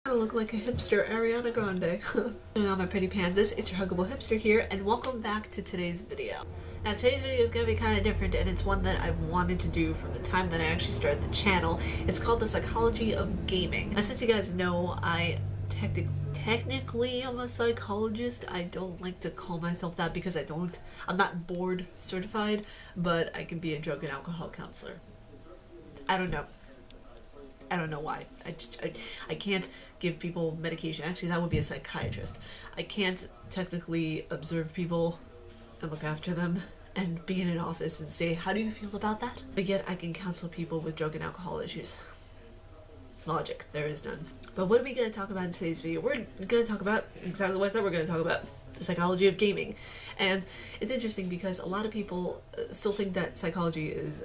I look like a hipster Ariana Grande. Doing on my pretty pandas, it's your Huggable Hipster here, and welcome back to today's video. Now today's video is going to be kind of different, and it's one that I've wanted to do from the time that I actually started the channel. It's called The Psychology of Gaming. Now since you guys know, I technically I'm a psychologist. I don't like to call myself that because I'm not board certified, but I can be a drug and alcohol counselor. I don't know why. I can't give people medication. Actually, that would be a psychiatrist. I can't technically observe people and look after them and be in an office and say, how do you feel about that? But yet I can counsel people with drug and alcohol issues. Logic, there is none. But what are we going to talk about in today's video? We're going to talk about exactly what I said. We're going to talk about the psychology of gaming. And it's interesting because a lot of people still think that psychology is,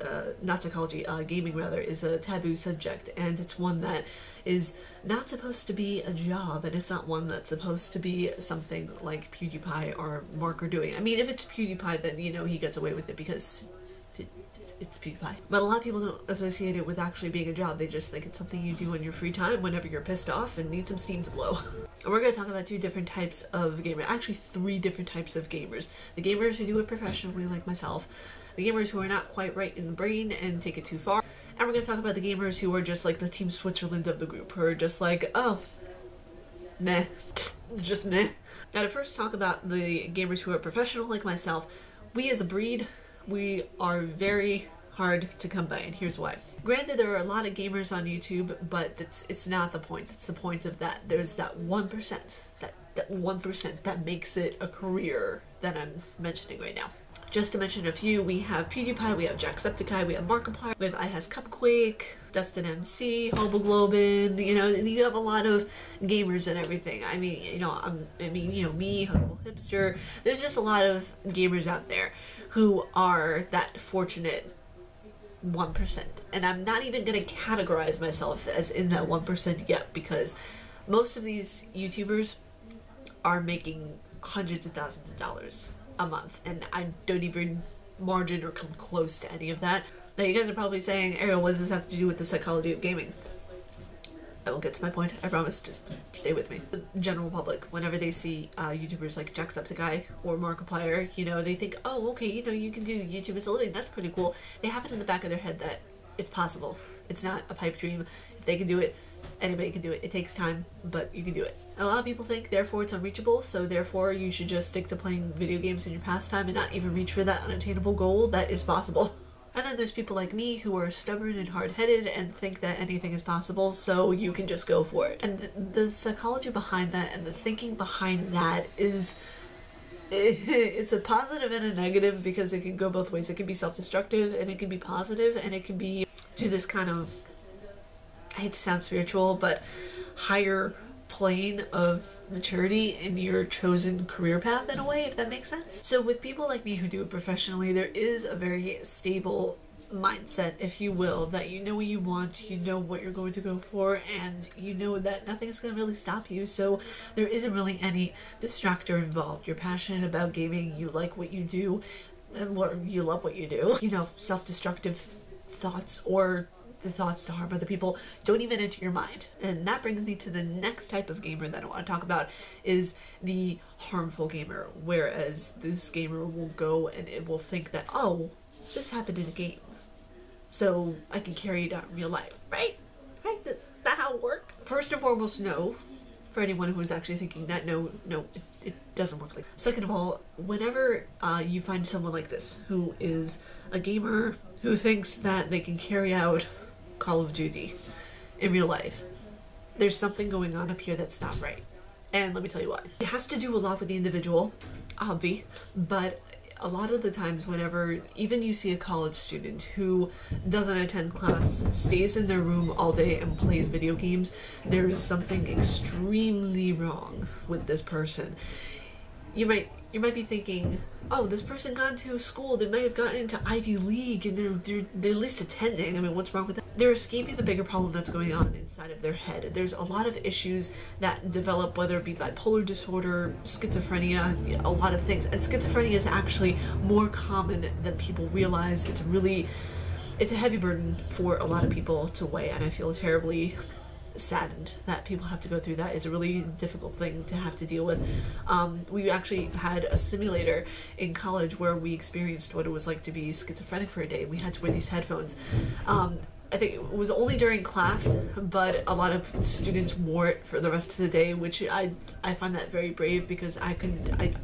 gaming rather, is a taboo subject, and it's one that is not supposed to be a job, and it's not one that's supposed to be something like PewDiePie or Mark are doing. I mean, if it's PewDiePie, then, you know, he gets away with it because it's PewDiePie. But a lot of people don't associate it with actually being a job. They just think it's something you do in your free time whenever you're pissed off and need some steam to blow. And we're going to talk about two different types of gamers. Actually, three different types of gamers. The gamers who do it professionally like myself. The gamers who are not quite right in the brain and take it too far. And we're going to talk about the gamers who are just like the Team Switzerland of the group. Who are just like, oh, meh. Just meh. Now to first talk about the gamers who are professional like myself, we as a breed, we are very hard to come by, and here's why. Granted, there are a lot of gamers on YouTube, but it's not the point. It's the point of that there's that 1%, that 1% that makes it a career that I'm mentioning right now. Just to mention a few, we have PewDiePie, we have Jacksepticeye, we have Markiplier, we have iHasCupquake, Dustin MC, Hoboglobin, you know, you have a lot of gamers and everything. I mean, you know, me, Huggable Hipster, there's just a lot of gamers out there who are that fortunate 1%. And I'm not even going to categorize myself as in that 1% yet, because most of these YouTubers are making hundreds of thousands of dollars a month, and I don't even margin or come close to any of that. Now you guys are probably saying, Ariel, what does this have to do with the psychology of gaming? I will get to my point, I promise, just stay with me. The general public, whenever they see YouTubers like Jacksepticeye or Markiplier, you know, they think, oh, okay, you know, you can do YouTube as a living, that's pretty cool. They have it in the back of their head that it's possible. It's not a pipe dream. If they can do it, anybody can do it. It takes time, but you can do it. And a lot of people think, therefore, it's unreachable, so therefore you should just stick to playing video games in your pastime and not even reach for that unattainable goal that is possible. And then there's people like me who are stubborn and hard-headed and think that anything is possible, so you can just go for it. And the psychology behind that and the thinking behind that is, it's a positive and a negative because it can go both ways. It can be self-destructive and it can be positive, and it can be to this kind of, I hate to sound spiritual, but higher plane of maturity in your chosen career path in a way, if that makes sense. So with people like me who do it professionally, there is a very stable mindset, if you will, that you know what you want, you know what you're going to go for, and you know that nothing is going to really stop you, so there isn't really any distractor involved. You're passionate about gaming, you like what you do, and you love what you do. You know, self-destructive thoughts or the thoughts to harm other people don't even enter your mind. And that brings me to the next type of gamer that I want to talk about, is the harmful gamer, whereas this gamer will go and it will think that, oh, this happened in a game, so I can carry it out in real life, right? Right? That's that how it works? First and foremost, no. For anyone who is actually thinking that, no, it doesn't work like that. Second of all, whenever you find someone like this who is a gamer who thinks that they can carry out Call of Duty in real life, there's something going on up here that's not right. And let me tell you why. It has to do a lot with the individual, obvi, but a lot of the times whenever even you see a college student who doesn't attend class, stays in their room all day and plays video games, there is something extremely wrong with this person. You might be thinking, oh, this person got into a school, they might have gotten into Ivy League and they're at least attending. I mean, what's wrong with that? They're escaping the bigger problem that's going on inside of their head. There's a lot of issues that develop, whether it be bipolar disorder, schizophrenia, a lot of things. And schizophrenia is actually more common than people realize. It's a heavy burden for a lot of people to weigh, and I feel terribly saddened that people have to go through that. It's a really difficult thing to have to deal with. We actually had a simulator in college where we experienced what it was like to be schizophrenic for a day. We had to wear these headphones. I think it was only during class, but a lot of students wore it for the rest of the day, which I find that very brave, because I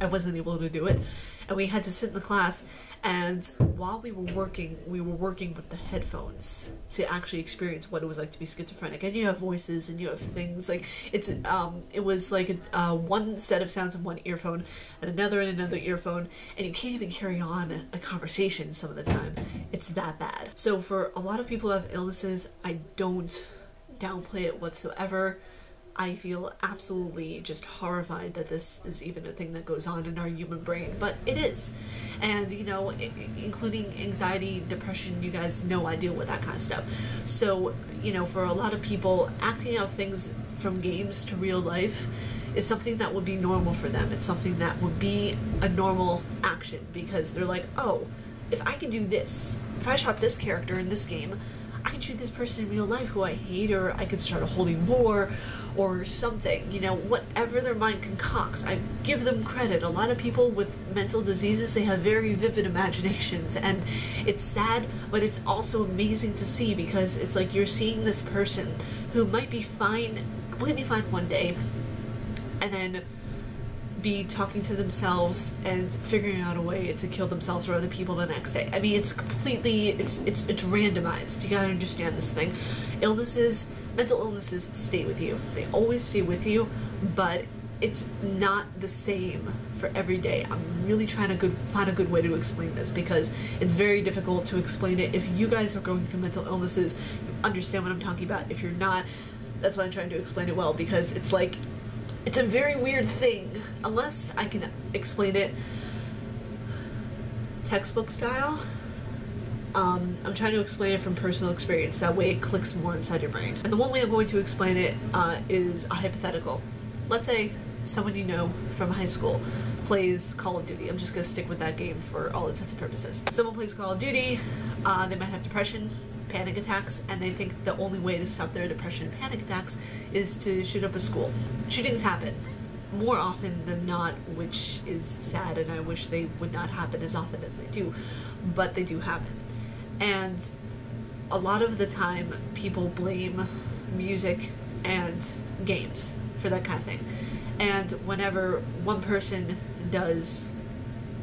wasn't able to do it. And we had to sit in the class, and while we were working with the headphones to actually experience what it was like to be schizophrenic. And you have voices and you have things like it was like one set of sounds in one earphone and another in another earphone, and you can't even carry on a conversation some of the time. It's that bad. So for a lot of people who have illnesses, I don't downplay it whatsoever. I feel absolutely just horrified that this is even a thing that goes on in our human brain, but it is. And, you know, including anxiety, depression, you guys know I deal with that kind of stuff. So, you know, for a lot of people, acting out things from games to real life is something that would be normal for them. It's something that would be a normal action, because they're like, oh, if I can do this, if I shot this character in this game, I can shoot this person in real life who I hate, or I could start a holy war or something, you know, whatever their mind concocts. I give them credit. A lot of people with mental diseases, they have very vivid imaginations, and it's sad, but it's also amazing to see, because it's like you're seeing this person who might be fine, completely fine one day, and then be talking to themselves and figuring out a way to kill themselves or other people the next day. I mean, it's completely, it's randomized. You gotta understand this thing. Illnesses, mental illnesses stay with you. They always stay with you, but it's not the same for every day. I'm really trying to find a good way to explain this, because it's very difficult to explain it. If you guys are going through mental illnesses, you understand what I'm talking about. If you're not, that's why I'm trying to explain it well, because it's like, it's a very weird thing, unless I can explain it textbook style. I'm trying to explain it from personal experience, that way it clicks more inside your brain. And the one way I'm going to explain it is a hypothetical. Let's say someone you know from high school plays Call of Duty. I'm just going to stick with that game for all intents and purposes. Someone plays Call of Duty, they might have depression, panic attacks, and they think the only way to stop their depression and panic attacks is to shoot up a school. Shootings happen more often than not, which is sad, and I wish they would not happen as often as they do, but they do happen. And a lot of the time people blame music and games for that kind of thing. And whenever one person does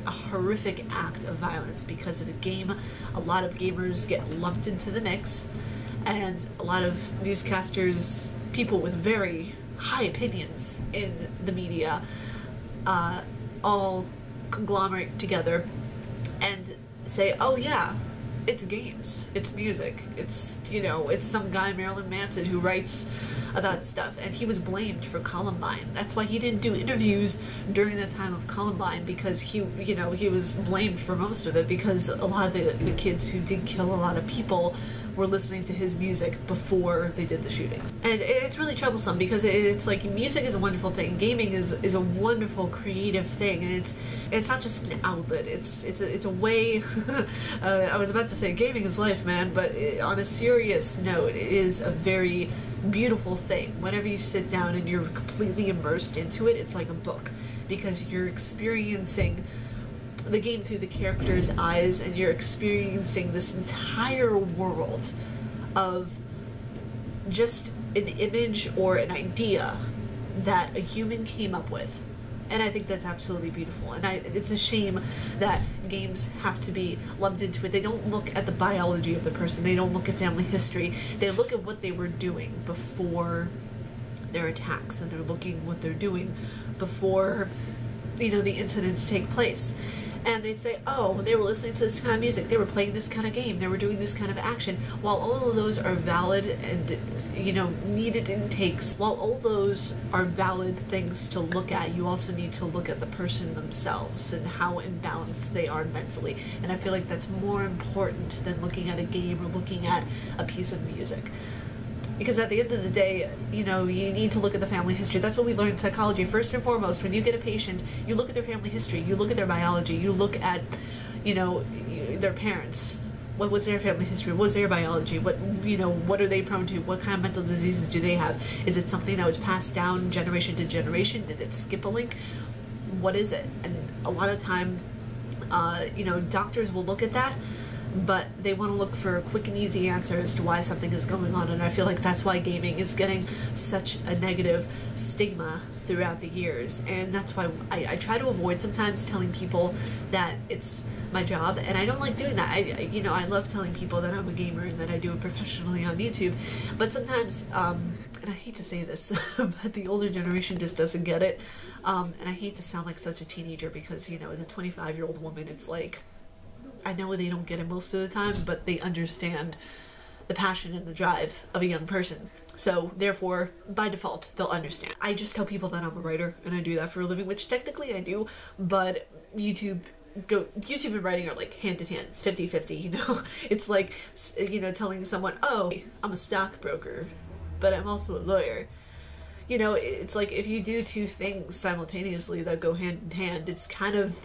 a horrific act of violence because of a game, a lot of gamers get lumped into the mix, and a lot of newscasters, people with very high opinions in the media, all conglomerate together and say, oh yeah, it's games, it's music, it's, you know, it's some guy, Marilyn Manson, who writes about stuff, and he was blamed for Columbine. That's why he didn't do interviews during the time of Columbine, because he, you know, he was blamed for most of it, because a lot of the kids who did kill a lot of people were listening to his music before they did the shootings. And it's really troublesome, because it's like, music is a wonderful thing, gaming is a wonderful creative thing, and it's not just an outlet, it's a way I was about to say gaming is life, man, but on a serious note, it is a very beautiful thing. Whenever you sit down and you're completely immersed into it, it's like a book, because you're experiencing the game through the character's eyes, and you're experiencing this entire world of just an image or an idea that a human came up with. And I think that's absolutely beautiful. And it's a shame that games have to be lumped into it. They don't look at the biology of the person. They don't look at family history. They look at what they were doing before their attacks, and they're looking what they're doing before, you know, the incidents take place. And they'd say, oh, they were listening to this kind of music, they were playing this kind of game, they were doing this kind of action. While all of those are valid and, you know, needed intakes, while all those are valid things to look at, you also need to look at the person themselves and how imbalanced they are mentally. And I feel like that's more important than looking at a game or looking at a piece of music. Because at the end of the day, you know, you need to look at the family history. That's what we learn in psychology. First and foremost, when you get a patient, you look at their family history, you look at their biology, you look at, you know, their parents, what's their family history, what's their biology, what, you know, what are they prone to, what kind of mental diseases do they have, is it something that was passed down generation to generation, did it skip a link, what is it? And a lot of time, you know, doctors will look at that, but they want to look for quick and easy answers to why something is going on, and I feel like that's why gaming is getting such a negative stigma throughout the years. And that's why I try to avoid sometimes telling people that it's my job, and I don't like doing that. You know, I love telling people that I'm a gamer and that I do it professionally on YouTube, but sometimes, and I hate to say this, but the older generation just doesn't get it, and I hate to sound like such a teenager because, you know, as a 25-year-old woman, it's like, I know they don't get it most of the time, but they understand the passion and the drive of a young person. So therefore, by default, they'll understand. I just tell people that I'm a writer and I do that for a living, which technically I do, but YouTube and writing are like hand in hand. It's 50-50, you know? It's like, you know, telling someone, oh, I'm a stockbroker, but I'm also a lawyer. You know, it's like if you do two things simultaneously that go hand in hand, it's kind of,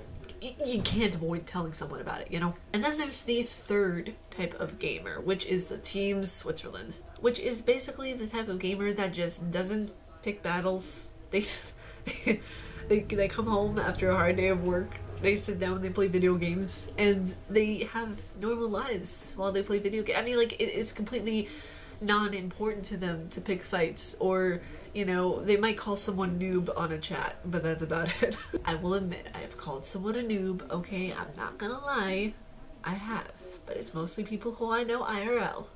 you can't avoid telling someone about it, you know? And then there's the third type of gamer, which is the Team Switzerland, which is basically the type of gamer that just doesn't pick battles. They come home after a hard day of work, they sit down, they play video games, and they have normal lives while they play video games. I mean, like, it's completely non-important to them to pick fights, or, you know, they might call someone noob on a chat, but that's about it. I will admit, I have called someone a noob, okay, I'm not gonna lie, I have, but it's mostly people who I know IRL.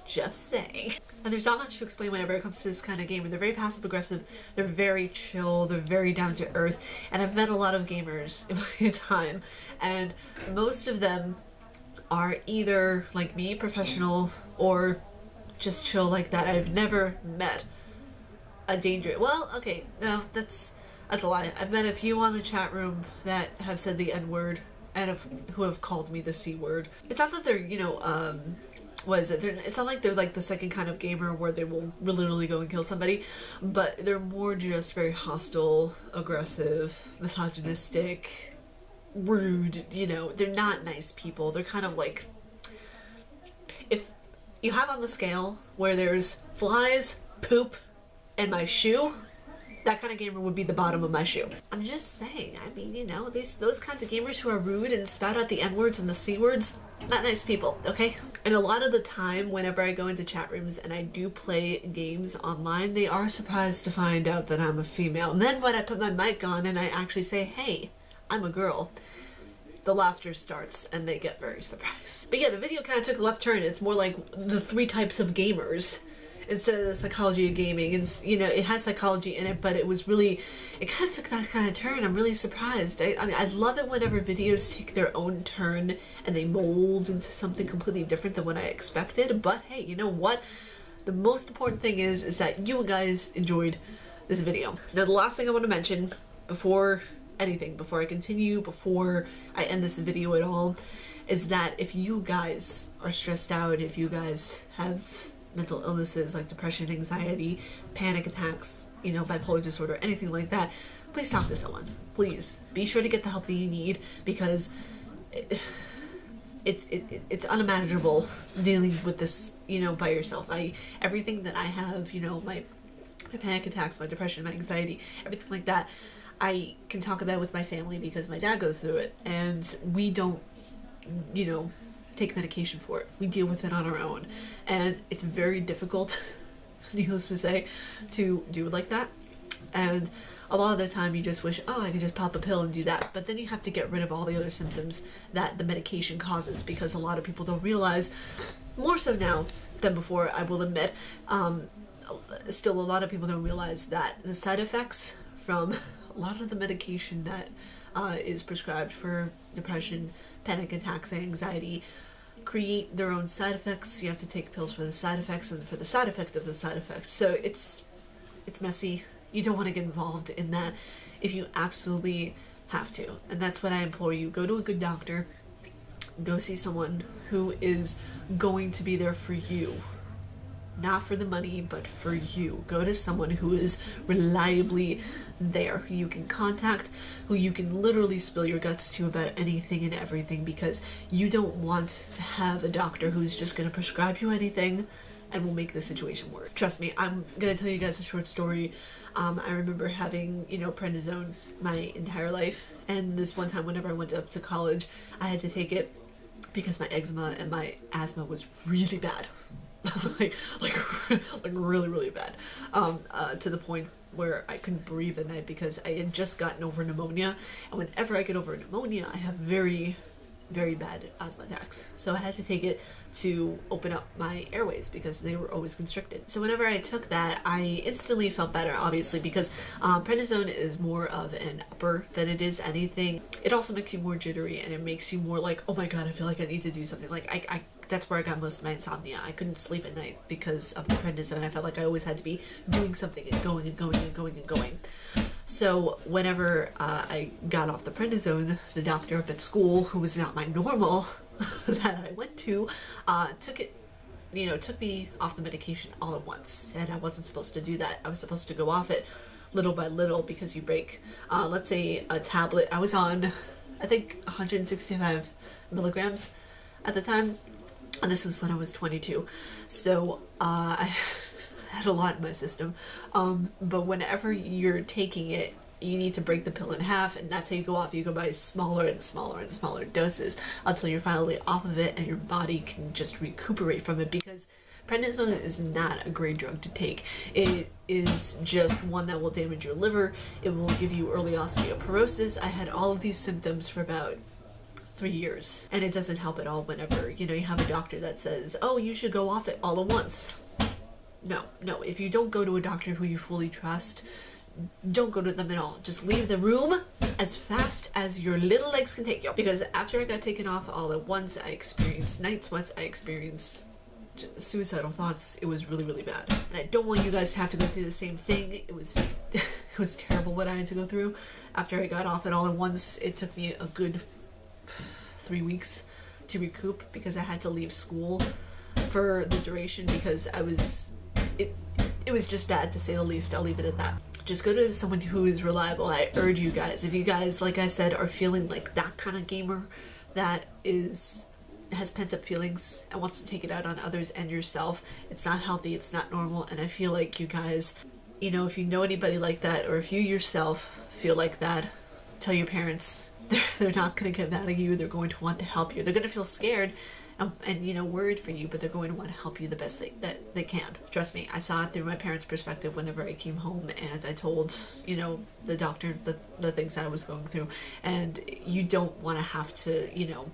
Just saying. And there's not much to explain whenever it comes to this kind of gamer. They're very passive aggressive, they're very chill, they're very down to earth, and I've met a lot of gamers in my time, and most of them are either, like me, professional, or just chill like that. I've never met a dangerous, well, okay, no, that's a lie. I've met a few on the chat room that have said the N-word and who have called me the C-word. It's not that they're, you know, what is it? It's not like they're like the second kind of gamer where they will literally go and kill somebody, but they're more just very hostile, aggressive, misogynistic, rude, you know, they're not nice people. They're kind of like, if you have on the scale where there's flies, poop, and my shoe, that kind of gamer would be the bottom of my shoe. I'm just saying, I mean, you know, those kinds of gamers who are rude and spout out the N-words and the C-words, not nice people, okay? And a lot of the time, whenever I go into chat rooms and I do play games online, they are surprised to find out that I'm a female. And then when I put my mic on and I actually say, hey, I'm a girl, the laughter starts and they get very surprised. But yeah, the video kind of took a left turn. It's more like the 3 types of gamers instead of the psychology of gaming. And, you know, it has psychology in it, but it was really, it kind of took that kind of turn. I'm really surprised. I mean, I love it whenever videos take their own turn and they mold into something completely different than what I expected. But hey, you know what? The most important thing is that you guys enjoyed this video. Now, the last thing I want to mention before anything, before I continue, before I end this video at all, is that if you guys are stressed out, if you guys have mental illnesses like depression, anxiety, panic attacks, you know, bipolar disorder, anything like that, please talk to someone. Please be sure to get the help that you need, because it's unimaginable dealing with this, you know, by yourself. Everything that I have, you know, my panic attacks, my depression, my anxiety, everything like that, I can talk about it with my family because my dad goes through it, and we don't, you know, take medication for it. We deal with it on our own, and it's very difficult, needless to say, to do it like that. And a lot of the time you just wish, oh, I could just pop a pill and do that, but then you have to get rid of all the other symptoms that the medication causes, because a lot of people don't realize, more so now than before, I will admit, still a lot of people don't realize that the side effects from a lot of the medication that is prescribed for depression, panic attacks, and anxiety create their own side effects. You have to take pills for the side effects and for the side effect of the side effects. So it's messy. You don't want to get involved in that if you absolutely have to. And that's what I implore you. Go to a good doctor. Go see someone who is going to be there for you not for the money, but for you. Go to someone who is reliably there, who you can contact, who you can literally spill your guts to about anything and everything, because you don't want to have a doctor who's just going to prescribe you anything and will make the situation worse. Trust me, I'm gonna tell you guys a short story. I remember having, you know, prednisone my entire life, and this one time whenever I went up to college, I had to take it because my eczema and my asthma was really bad. like really, really bad. To the point where I couldn't breathe at night because I had just gotten over pneumonia, and whenever I get over pneumonia, I have very bad asthma attacks. So I had to take it to open up my airways because they were always constricted. So whenever I took that, I instantly felt better, obviously, because prednisone is more of an upper than it is anything. It also makes you more jittery, and it makes you more like, oh my god, I feel like I need to do something. Like I that's where I got most of my insomnia. I couldn't sleep at night because of the prednisone. I felt like I always had to be doing something and going and going and going and going. So whenever I got off the prednisone, the doctor up at school, who was not my normal that I went to, took me off the medication all at once. And I wasn't supposed to do that. I was supposed to go off it little by little, because you break, let's say a tablet. I was on, I think, 165 milligrams at the time. And this was when I was 22. So I had a lot in my system. But whenever you're taking it, you need to break the pill in half, and that's how you go off. You go by smaller and smaller and smaller doses until you're finally off of it and your body can just recuperate from it, because prednisone is not a great drug to take. It is just one that will damage your liver. It will give you early osteoporosis. I had all of these symptoms for about 3 years, and it doesn't help at all whenever, you know, you have a doctor that says, oh, you should go off it all at once. No, if you don't go to a doctor who you fully trust, don't go to them at all. Just leave the room as fast as your little legs can take you. Because after I got taken off all at once, I experienced night sweats, I experienced suicidal thoughts. It was really, really bad. And I don't want you guys to have to go through the same thing. It was it was terrible what I had to go through. After I got off it all at once, it took me a good 3 weeks to recoup, because I had to leave school for the duration, because it was just bad, to say the least. I'll leave it at that. Just go to someone who is reliable. I urge you guys, if you guys, like I said, are feeling like that kind of gamer that has pent-up feelings and wants to take it out on others and yourself, it's not healthy, it's not normal. And I feel like you guys, you know, if you know anybody like that, or if you yourself feel like that, tell your parents. They're not going to get mad at you. They're going to want to help you. They're going to feel scared and you know, worried for you, but they're going to want to help you the best that they can. Trust me, I saw it through my parents' perspective whenever I came home and I told, you know, the doctor the things that I was going through. And you don't want to have to, you know,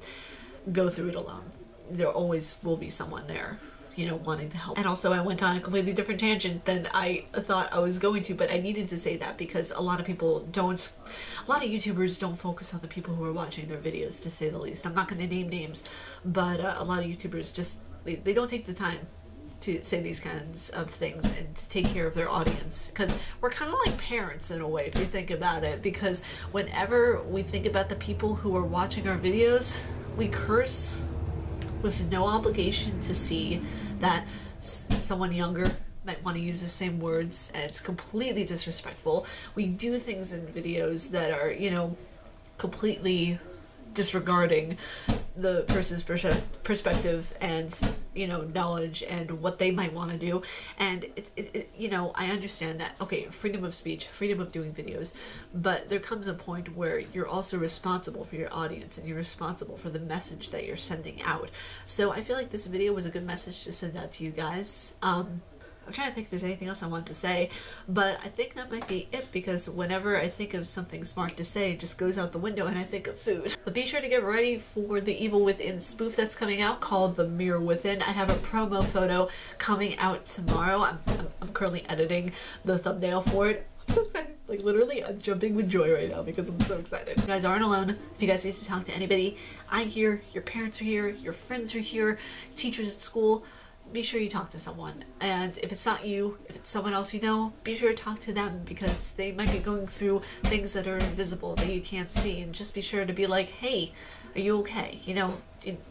go through it alone. There always will be someone there, you know, wanting to help. And also, I went on a completely different tangent than I thought I was going to, but I needed to say that because a lot of people don't, a lot of YouTubers don't focus on the people who are watching their videos, to say the least. I'm not going to name names, but a lot of YouTubers just, they don't take the time to say these kinds of things and to take care of their audience, because we're kind of like parents in a way, if you think about it, because whenever we think about the people who are watching our videos, we curse with no obligation to see that someone younger might want to use the same words, and it's completely disrespectful. We do things in videos that are, you know, completely disregarding the person's perspective and, you know, knowledge and what they might want to do. And you know, I understand that, okay, freedom of speech, freedom of doing videos, but there comes a point where you're also responsible for your audience and you're responsible for the message that you're sending out. So I feel like this video was a good message to send out to you guys. I'm trying to think if there's anything else I want to say, but I think that might be it, because whenever I think of something smart to say, it just goes out the window and I think of food. But be sure to get ready for the Evil Within spoof that's coming out called The Mirror Within. I have a promo photo coming out tomorrow. I'm currently editing the thumbnail for it. I'm so excited. Like, literally, I'm jumping with joy right now because I'm so excited. You guys aren't alone. If you guys need to talk to anybody, I'm here, your parents are here, your friends are here, teachers at school. Be sure you talk to someone. And if it's not you, if it's someone else you know, be sure to talk to them, because they might be going through things that are invisible that you can't see. And just be sure to be like, hey, are you okay? You know,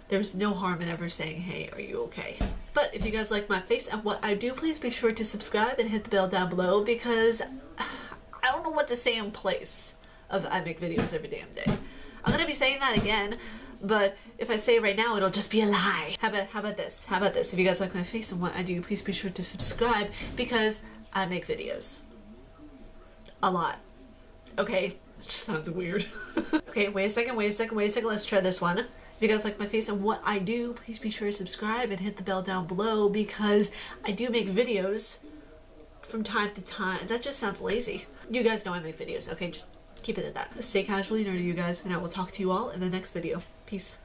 there's no harm in ever saying, hey, are you okay? But But if you guys like my face and what I do, please be sure to subscribe and hit the bell down below, because I don't know what to say in place of I make videos every damn day. I'm gonna be saying that again, but if I say it right now, it'll just be a lie. How about this? How about this? If you guys like my face and what I do, please be sure to subscribe, because I make videos. A lot. Okay? It just sounds weird. Okay, wait a second, let's try this one. If you guys like my face and what I do, please be sure to subscribe and hit the bell down below, because I do make videos from time to time. That just sounds lazy. You guys know I make videos, okay? Just keep it at that. Stay casually nerdy, you guys, and I will talk to you all in the next video. Peace.